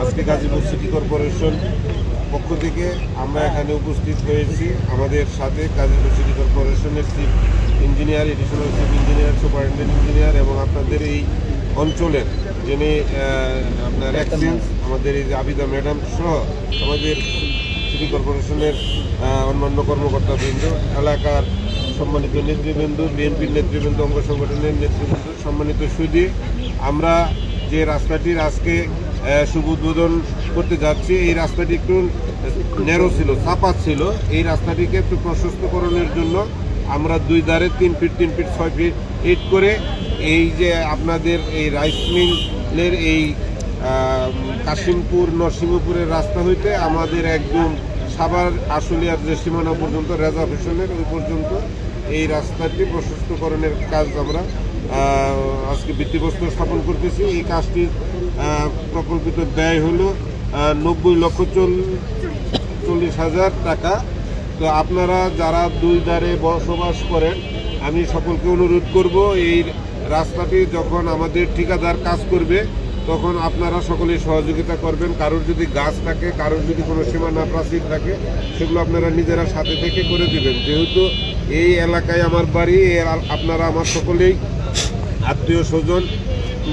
আজকে Gazipur city corporation পক্ষ থেকে আমরা এখানে উপস্থিত হয়েছি। আমাদের সাথে গাজীপুর সিটি কর্পোরেশনের chief engineer, additional chief engineer, superintendent engineer এবং আপনাদের এই অঞ্চলের যিনি আপনার এক্সচেঞ্জ আমাদের এই যে আবিদা ম্যাডাম সহ আমাদের সিটি কর্পোরেশনের অন্যান্য কর্মকর্তাবৃন্দ, এলাকার সম্মানিত নেতৃবৃন্দ, বিএনপির নেতৃবৃন্দ, অঙ্গ সংগঠনের নেতৃবৃন্দ, সম্মানিত সুধী, আমরা যে রাস্তাটির আজকে শুভ উদ্বোধন করতে যাচ্ছি, এই রাস্তাটি একটু ন্যারো ছিল, চাপা ছিল। এই রাস্তাটিকে একটু প্রশস্তকরণের জন্য আমরা 2 ধারে 3 ফিট 3 ফিট 6 ফিট করে এই যে আপনাদের এই রাইস মিলের এই কাশিমপুর নরসিংহপুরের রাস্তা হইতে আমাদের একদম সাভার আশুলিয়ার যে সীমানা পর্যন্ত রিজার্ভেশনের ওই পর্যন্ত এই রাস্তাটি প্রশস্তকরণের কাজ আমরা আজকে ভিত্তিপ্রস্তর স্থাপন করতেছি। এই কাজটির প্রকল্পিত ব্যয় হলো 90,40,000 টাকা। তো আপনারা যারা 2 ধারে বসবাস করেন, আমি সকলকে অনুরোধ করব, এই রাস্তাটি যখন আমাদের ঠিকাদার কাজ করবে তখন আপনারা সকলে সহযোগিতা করবেন। কারোর যদি গাছ থাকে, কারোর যদি কোনো সীমানা প্রাচীর থাকে, সেগুলো আপনারা নিজেরা সাথে থেকে করে দিবেন। যেহেতু এই এলাকায় আমার বাড়ি, আপনারা আমার সকলেই আত্মীয় স্বজন,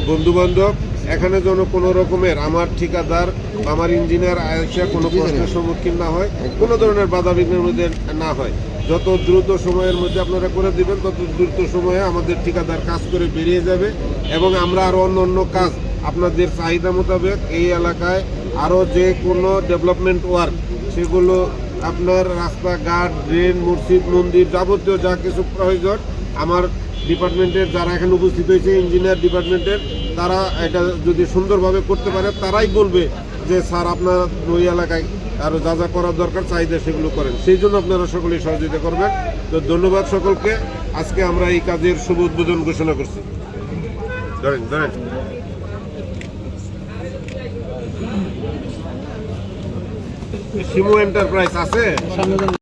বন্ধুবান্ধব, এখানে যেন কোনো রকমের আমার ঠিকাদার, আমার ইঞ্জিনিয়ার আয়সা কোনো প্রশ্নের সম্মুখীন না হয়, কোনো ধরনের বাধা বিঘ্নের মধ্যে না হয়। যত দ্রুত সময়ের মধ্যে আপনারা করে দিবেন, তত দ্রুত সময়ে আমাদের ঠিকাদার কাজ করে বেরিয়ে যাবে এবং আমরা আরও অন্য কাজ আপনাদের চাহিদা মোতাবেক এই এলাকায় আরও যে কোনো ডেভেলপমেন্ট ওয়ার্ক, সেগুলো আপনার রাস্তাঘাট, ড্রেন, মসজিদ, মন্দির, যাবতীয় যা কিছু প্রয়োজন আমার ডিপার্টমেন্টের যারা এখানে উপস্থিত হয়েছে, ইঞ্জিনিয়ার ডিপার্টমেন্টের, তারা এটা যদি সুন্দরভাবে করতে পারে, তারাই বলবে যে স্যার আপনার ওই এলাকায় আরও যা যা করার দরকার চাহিদা সেগুলো করেন। সেই জন্য আপনারা সকলেই সহযোগিতা করবেন। তো ধন্যবাদ সকলকে। আজকে আমরা এই কাজের শুভ উদ্বোধন ঘোষণা করছি। ধরেন শিমু এন্টারপ্রাইজ আছে।